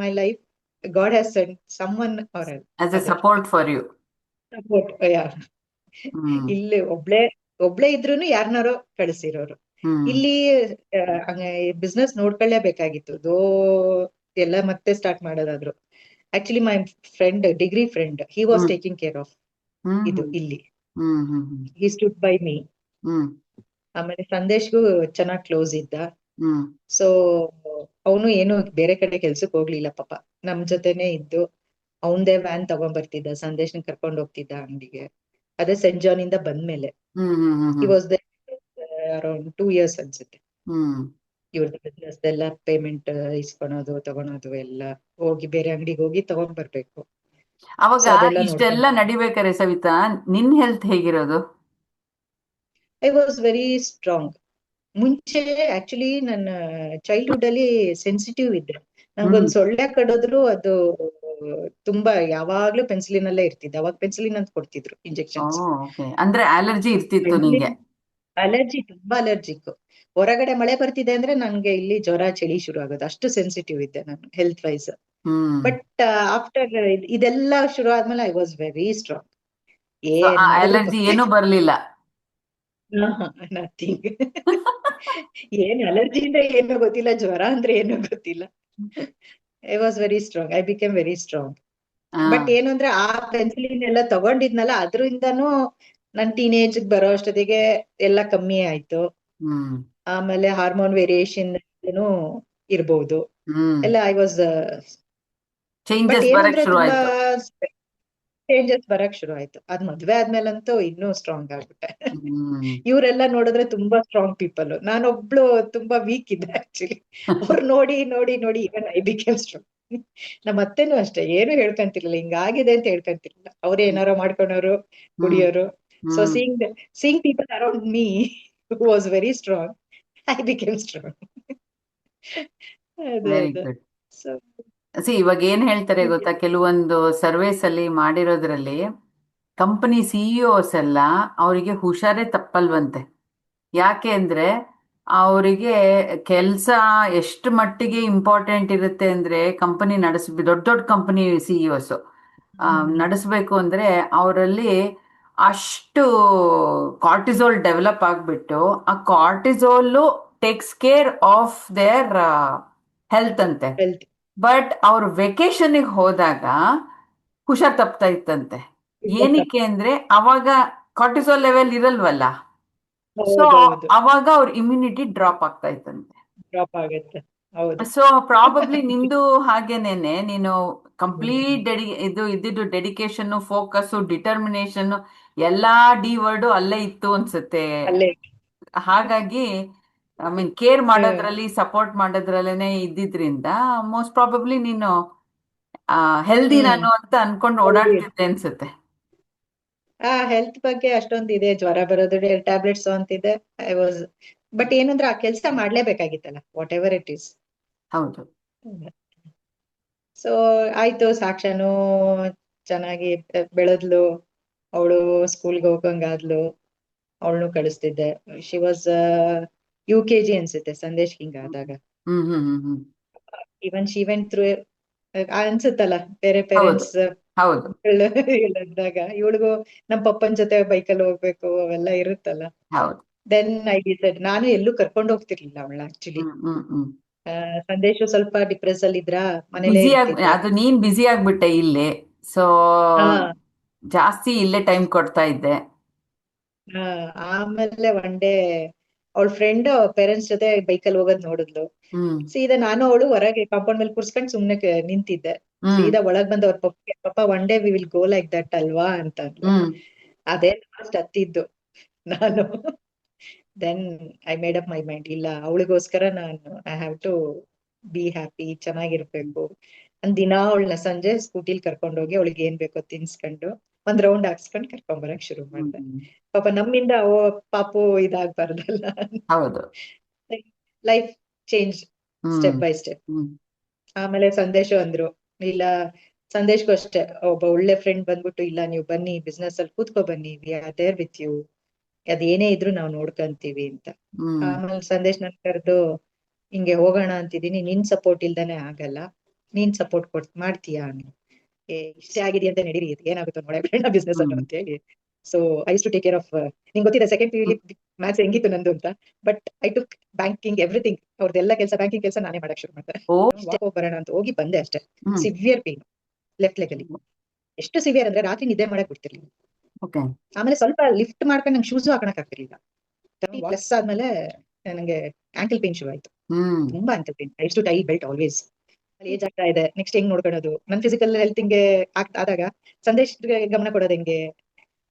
my life God has sent someone or as a other support for you. Support. ಹ್ಮ್ ಇಲ್ಲಿ ಒಬ್ಳೆ ಇದ್ರೂನು ಯಾರನ್ನಾರೋ ಕಳಿಸಿರೋರು. ಹ್ಮ್ ಇಲ್ಲಿ ಬಿಸ್ನೆಸ್ ನೋಡ್ಕೊಳ್ಳೇಬೇಕಾಗಿತ್ತು, ಎಲ್ಲ ಮತ್ತೆ ಸ್ಟಾರ್ಟ್ ಮಾಡೋದಾದ್ರು. Actually my friend, degree friend, he was hmm taking care of hmm ಇದು ಹ್ಮ್ ಇಲ್ಲಿ. Hmm hmm he stood by me. ಹ್ಮ್ ಆಮೇಲೆ ಸಂದೇಶ್ಗೂ ಚೆನ್ನಾಗ್ ಕ್ಲೋಸ್ ಇದ್ದ. ಹ್ಮ್ ಸೊ ಅವನು ಏನು ಬೇರೆ ಕಡೆ ಕೆಲ್ಸಕ್ಕೆ ಹೋಗ್ಲಿಲ್ಲ ಪಾಪ, ನಮ್ ಜೊತೆನೆ ಇದ್ದು ಅವನ್ದೇ ವ್ಯಾನ್ ತಗೊಂಡ್ ಬರ್ತಿದ್ದ, ಸಂದೇಶನ್ ಕರ್ಕೊಂಡ್ ಹೋಗ್ತಿದ್ದ ಅಂಗಡಿಗೆ. ಅದೇ ಸೆಂಟ್ ಜಾನ್ ಇಂದ ಬಂದ್ಮೇಲೆ ಹ್ಮ್ ಹ್ಮ್ hmm he hmm was around 2 years ಅನ್ಸುತ್ತೆ. ಹ್ಮ್ ಇವ್ರದ್ದು ಬಿಸ್ನೆಸ್ ಎಲ್ಲ ಪೇಮೆಂಟ್ ಇಸ್ಕೊಳೋದು ತಗೊಳೋದು ಎಲ್ಲ, ಹೋಗಿ ಬೇರೆ ಅಂಗಡಿಗೆ ಹೋಗಿ ತಗೊಂಡ್ ಬರ್ಬೇಕು. ಅವಾಗ ಸೊ ಅದೆಲ್ಲ ಇಷ್ಟೆಲ್ಲ ನೋಡ್ಕೊಂಡು ನಡಿಬೇಕಾರೆ ಸವಿತಾ, ನಿನ್ ಹೆಲ್ತ್ ಹೇಗಿರೋದು? I was very strong. ಮುಂಚೆ ಆಕ್ಚುಲಿ ನನ್ನ ಚೈಲ್ಡ್ಹುಡ್ ಅಲ್ಲಿ ಸೆನ್ಸಿಟಿವ್ ಇದ್ದೆ. ಹ್ಮ್ ನಂಗೊಂದ್ ಸೊಳ್ಳೆ ಕಡಿದ್ರು ಅದು ತುಂಬಾ ಯಾವಾಗ್ಲೂ ಪೆನ್ಸಿಲಿನ್ ಅಲ್ಲೇ ಇರ್ತಿದ್ದೆ. ಅವಾಗ ಪೆನ್ಸಿಲಿನ್ ಅಂತ ಕೊಡ್ತಿದ್ರು ಓ ಇಂಜೆಕ್ಷನ್ಸ್. ಓಕೆ, ಅಂದ್ರೆ ಅಲರ್ಜಿ ಇರ್ತಿತ್ತು ನಿಂಗೆ. ಅಲರ್ಜಿ, ತುಂಬಾ ಅಲರ್ಜಿಕ್. ಹೊರಗಡೆ ಮಳೆ ಬರ್ತಿದೆ ಅಂದ್ರೆ ನನ್ಗೆ ಇಲ್ಲಿ ಜ್ವರ ಚಳಿ ಶುರು ಆಗೋದು, ಅಷ್ಟು ಸೆನ್ಸಿಟಿವ್ ಇದ್ದೆ ನಾನು health wise. Hmm but after ಇದೆಲ್ಲ ಶುರು ಆದ್ಮೇಲೆ I was very strong. So ಏನ್ ಆ ಮಾಡಿದ್ರು ಅಲರ್ಜಿ ಏನೂ ಬರ್ಲಿಲ್ಲ. ನಥಿಂಗ್. ಏನ್ ಅಲರ್ಜಿ ಅಂದ್ರೆ ಏನೋ ಗೊತ್ತಿಲ್ಲ, ಜ್ವರ ಅಂದ್ರೆ ಏನೋ ಗೊತ್ತಿಲ್ಲ. I was very strong, I became very strong. ಹಾ ಬಟ್ ಏನು ಅಂದ್ರೆ ಆ ಪೆನ್ಸಿಲಿನ್ ಎಲ್ಲ ತಗೊಂಡಿದ್ನಲ್ಲ ಅದ್ರಿಂದನೂ ನನ್ ಟೀನೇಜ್ ಬರೋ ಅಷ್ಟೊತ್ತಿಗೆ ಎಲ್ಲ ಕಮ್ಮಿ ಆಯ್ತು. ಹ್ಮ್ ಆಮೇಲೆ ಹಾರ್ಮೋನ್ ವೇರಿಯೇಷನ್ ಇರ್ಬೋದು ಹ್ಮ್ ಎಲ್ಲ. ಐ ವಾಸ್ ಬಟ್ ಚೇಂಜಸ್ ಏನು ಬರಕ್ ಅಂದ್ರೆ ಶುರು ತುಂಬಾ ಆಯ್ತು. ಚೇಂಜಸ್ ಬರಕ್ ಶುರು ಆಯ್ತು. ಅದ್ ಮದ್ವೆ ಆದ್ಮೇಲಂತೂ ಇನ್ನೂ ಸ್ಟ್ರಾಂಗ್ ಆಗ್ಬಿಟ್ಟೆ. ಹ್ಮ್ ಇವರೆಲ್ಲ ನೋಡಿದ್ರೆ ತುಂಬಾ ಸ್ಟ್ರಾಂಗ್ ಪೀಪಲ್, ನಾನೊಬ್ಳು ತುಂಬಾ ವೀಕ್ ಇದ್ದೆ ಆಕ್ಚುಲಿ. ಅವ್ರು ನೋಡಿ ನೋಡಿ ನೋಡಿ ಇವನ್ ಐ ಬಿಕೇಮ್ ಸ್ಟ್ರಾಂಗ್. ನಮ್ಮ ಅತ್ತೆನೂ ಅಷ್ಟೇ ಏನು ಹೇಳ್ಕೊಂತಿರ್ಲಿಲ್ಲ, ಹಿಂಗಾಗಿದೆ ಅಂತ ಹೇಳ್ಕೊಂತಿರ್ಲಿಲ್ಲ. ಅವ್ರೇ ಏನಾರ ಮಾಡ್ಕೊಂಡವ್ರು, ಹ್ಮ್ ಕುಡಿಯೋರು. So hmm seeing people around me was very strong, I became strong. ಅದೇ ವೆರಿ ಅದೇ. ಗುಡ್. ಸೊ ಇವಾಗ ಏನ್ ಹೇಳ್ತಾರೆ ಗೊತ್ತಾ, ಕೆಲವೊಂದು ಸರ್ವೇಸ್ ಅಲ್ಲಿ ಮಾಡಿರೋದ್ರಲ್ಲಿ ಕಂಪನಿ ಸಿಇಒಸ್ ಎಲ್ಲ ಅವರಿಗೆ ಹುಷಾರೇ ತಪ್ಪಲ್ವಂತೆ. ಯಾಕೆ ಅಂದ್ರೆ ಅವರಿಗೆ ಕೆಲಸ ಎಷ್ಟು ಮಟ್ಟಿಗೆ ಇಂಪಾರ್ಟೆಂಟ್ ಇರುತ್ತೆ ಅಂದ್ರೆ, ಕಂಪನಿ ದೊಡ್ಡ ದೊಡ್ಡ ಕಂಪನಿ ಸಿಇಒಸ್ ನಡೆಸಬೇಕು ಅಂದ್ರೆ ಅವರಲ್ಲಿ ಅಷ್ಟು ಕಾರ್ಟಿಸೋಲ್ ಡೆವಲಪ್ ಆಗಿಬಿಟ್ಟು, ಆ cortisol takes care of their health ಅಂತೆ. ಹೆಲ್ತ್. ಬಟ್ ಅವ್ರು ವೆಕೇಶನ್ಗೆ ಹೋದಾಗ ಹುಷಾರ್ ತಪ್ತಾ ಇತ್ತಂತೆ. ಏನಕ್ಕೆ ಅಂದ್ರೆ ಅವಾಗ ಕಾರ್ಟಿಸೋಲ್ ಲೆವೆಲ್ ಇರಲ್ವಲ್ಲ, ಸೊ ಹೌದೌದು, ಅವಾಗ ಅವ್ರ ಇಮ್ಯುನಿಟಿ ಡ್ರಾಪ್ ಆಗ್ತಾ ಇತ್ತಂತೆ. ಡ್ರಾಪ್ ಆಗುತ್ತೆ. ಹೌದು. ಸೊ ಪ್ರಾಬಬ್ಲಿ ನಿಂದು ಹಾಗೇನೇನೆ, ನೀನು ಕಂಪ್ಲೀಟ್ ಇದ್ದಿದ್ದು ಡೆಡಿಕೇಶನ್, ಫೋಕಸ್, ಡಿಟರ್ಮಿನೇಷನ್ ಎಲ್ಲಾ ಡಿ ವರ್ಡ್ ಅಲ್ಲೇ ಇತ್ತು ಅನ್ಸುತ್ತೆ. ಅಲ್ಲೇ. ಹಾಗಾಗಿ ಐ ಮೀನ್ ಕೇರ್ ಹ್ಮ್. ಮಾಡೋದ್ರಲ್ಲಿ, ಸಪೋರ್ಟ್ ಮಾಡೋದ್ರಲ್ಲೇನೆ ಇದ್ದಿದ್ರಿಂದ ಮೋಸ್ಟ್ ಪ್ರಾಬಬ್ಲಿ ನೀನು ಹೆಲ್ದಿ ಹ್ಮ್. ನಾನು ಅಂತ ಅನ್ಕೊಂಡು ಹೌದು. ಓಡಾಡ್ತಿದ್ದೆ ಅನ್ಸುತ್ತೆ. ಹೆಲ್ತ್ ಬಗ್ಗೆ ಅಷ್ಟೊಂದು ಇದೆ, ಜ್ವರ ಬರೋದು, ಟ್ಯಾಬ್ಲೆಟ್ಸ್ ಅಂತಿದೆ. ಐ ವಾಸ್, ಬಟ್ ಏನಂದ್ರೆ ಆ ಕೆಲ್ಸ ಮಾಡ್ಲೇಬೇಕಾಗಿತ್ತಲ್ಲ, ವಾಟ್ ಎವರ್ ಇಟ್ ಈಸ್. ಹೌದು. ಸೊ ಆಯ್ತು, ಸಾಕ್ಷಾನು ಚೆನ್ನಾಗಿ ಬೆಳೆದ್ಲು. ಅವಳು ಸ್ಕೂಲ್ಗೆ ಹೋಗಂಗಾದ್ಲು, ಅವಳನ್ನು ಕಳಿಸ್ತಿದ್ದೆ. ಶಿ ವಾಸ್ UKG ಅನ್ಸುತ್ತೆ ಸಂದೇಶ್ ಹಿಂಗ್ ಆದಾಗ. ಹ್ಮ್ ಹ್ಮ್ ಹ್ಮ್ ಹ್ಮ್ ಇವನ್ ಶಿ ವೆಂಟ್ ಥ್ರೂ ಅನ್ಸುತ್ತಲ್ಲ, ಬೇರೆ ಹೌದು ಪೇರೆಂಟ್ಸ್ ಹೌದು ಇದ್ದಾಗ ಇವಳಿಗೂ ನಮ್ ಪಪ್ಪನ್ ಜೊತೆ ಬೈಕಲ್ಲಿ ಹೋಗ್ಬೇಕು ಅವೆಲ್ಲ ಇರುತ್ತಲ್ಲ. ಹೌದು. ದೆನ್ ಐ ಡಿಸೈಡ್, ನಾನು ಎಲ್ಲೂ ಕರ್ಕೊಂಡು ಹೋಗ್ತಿರ್ಲಿಲ್ಲ ಅವಳ ಆಕ್ಚುಲಿ. ಹ್ಮ್ ಸಂದೇಶು ಸ್ವಲ್ಪ ಡಿಪ್ರೆಸ್ ಅಲ್ಲಿ ಇದ್ರ, ಮನೇಲೇ ಇರ್ತಿದ್ದ. ಅದು ನೀನ್ ಬ್ಯುಸಿ ಆಗ್ಬಿಟ್ಟೆ ಇಲ್ಲಿ, ಸೊ ಹಾ ಜಾಸ್ತಿ ಇಲ್ಲೇ ಟೈಮ್ ಕೊಡ್ತಾ ಇದ್ದೆ. ಹಾ ಆಮೇಲೆ ಒನ್ ಡೇ ಅವಳ ಫ್ರೆಂಡ್ ಪೇರೆಂಟ್ಸ್ ಜೊತೆ ಬೈಕಲ್ಲಿ ಹೋಗೋದ್ ನೋಡಿದ್ಲು. ಹ್ಮ್ ಸೀದಾ ನಾನು ಅವಳು ಹೊರಗೆ ಕಾಂಪೌಂಡ್ ಮೇಲೆ ಕೂರ್ಸ್ಕೊಂಡ್ ಸುಮ್ನೆ ನಿಂತಿದ್ದೆ. ಹ್ಮ್ ಸೀದಾ ಒಳಗ್ ಬಂದ ಅವ್ರ ಪಪ್ಪ one day we will go like that ಅಲ್ವಾ ಅಂತ ಅಂದ್ಲು. ಹ್ಮ್ ಅದೇ ಲಾಸ್ಟ್ ಹತ್ತಿದ್ದು ನಾನು. Then I made up my mind, ಇಲ್ಲ ಅವಳಿಗೋಸ್ಕರ ನಾನು I have to be happy, ಚೆನ್ನಾಗಿರ್ಬೇಕು. ದಿನ ಅವಳನ್ನ ಸಂಜೆ ಸ್ಕೂಟಿಲ್ ಕರ್ಕೊಂಡೋಗಿ ಅವಳಿಗೆ ಏನ್ ಬೇಕೋ ತಿನ್ಸ್ಕೊಂಡು ಒಂದ್ ರೌಂಡ್ ಹಾಕ್ಸ್ಕೊಂಡ್ ಕರ್ಕೊಂಬರಕ್ ಶುರು ಮಾಡ್ದೆ. ಹ್ಮ್ ಪಾಪ ನಮ್ಮಿಂದ ಪಾಪು ಇದಾಗ್ಬಾರ್ದಲ್ಲ. ಹೌದು. Life change hmm step by step. ಹ್ಮ್ ಆಮೇಲೆ ಸಂದೇಶು ಅಂದ್ರು, ಇಲ್ಲ ಸಂದೇಶ್ಗೂ ಅಷ್ಟೇ ಒಬ್ಬ ಒಳ್ಳೆ ಫ್ರೆಂಡ್ ಬಂದ್ಬಿಟ್ಟು, ಇಲ್ಲ ನೀವು ಬನ್ನಿ ಬಿಸ್ನೆಸ್ ಅಲ್ಲಿ ಕೂತ್ಕೊ ಬನ್ನಿ, we are there with you, ಅದೇನೇ ಇದ್ರು ನಾವು ನೋಡ್ಕಂತೀವಿ ಅಂತ. ಹ್ಮ್ ಆಮೇಲೆ ಸಂದೇಶ್ ನನ್ ಕರೆದು, ಹಿಂಗೆ ಹೋಗೋಣ ಅಂತಿದೀನಿ, ನಿನ್ ಸಪೋರ್ಟ್ ಇಲ್ದಾನೆ ಆಗಲ್ಲ, ನೀನ್ ಸಪೋರ್ಟ್ ಮಾಡ್ತೀಯಾ? ಇಷ್ಟೇ ಆಗಿದೆಯಾ ಅಂತ ನಡೀರಿ, ಏನಾಗುತ್ತೋ ನೋಡೋಣ ಬಿಸ್ನೆಸ್ ಅನ್ನು ಹ್ಮ್ ಅಂತ ಹೇಳಿ. So I to take care of, ನಿಂಗೆ ಗೊತ್ತಿದೆ ಸೆಕೆಂಡ್ PU ಮ್ಯಾಥ್ಸ್ ಹೆಂಗಿತ್ತು ನಂದು ಅಂತ. But I took banking everything, ಅವ್ರದ್ದೆಲ್ಲ ಕೆಲಸ, ಬ್ಯಾಂಕಿಂಗ್ ಕೆಲಸ ನಾನೇ ಮಾಡಕ್ ಶುರು ಮಾಡ್ದೆ. ಓ ವಾಕ್ ಬರೋಣ ಅಂತ ಹೋಗಿ ಬಂದೆ ಅಷ್ಟೇ. ಹ್ಮ್ ಸಿವಿಯರ್ ಪೇನ್ ಲೆಫ್ಟ್ ಲೆಗ್ ಅಲ್ಲಿ, ಎಷ್ಟು ಸಿವಿಯರ್ ಅಂದ್ರೆ ರಾತ್ರಿ ನಿದ್ದೆ ಮಾಡಕ್ ಬಿಡ್ತಿರ್ಲಿಲ್ಲ. ಓಕೆ. ಆಮೇಲೆ ಸ್ವಲ್ಪ ಲಿಫ್ಟ್ ಮಾಡ್ಕೊಂಡು ನಂಗೆ ಶೂಸು ಹಾಕೊಳಕ್ ಆಗ್ತಿರ್ಲಿಲ್ಲ. 30+ ಆದ್ಮೇಲೆ ನಂಗೆ ಆಂಕಲ್ ಪೇನ್ ಶುರು ಆಯ್ತು, ಹ್ಮ್ ತುಂಬಾ ankle pain. I to tie belt always. Age ಆಗ್ತಾ ಇದೆ, ನೆಕ್ಸ್ಟ್ ಹೆಂಗ್ ನೋಡ್ಕೊಳ್ಳೋದು, ನನ್ ಫಿಸಿಕಲ್ ಹೆಲ್ತ್ ಹಿಂಗೆ ಆದಾಗ ಸಂದೇಶ್ ಗಮನ ಕೊಡೋದು ಹೆಂಗೆ,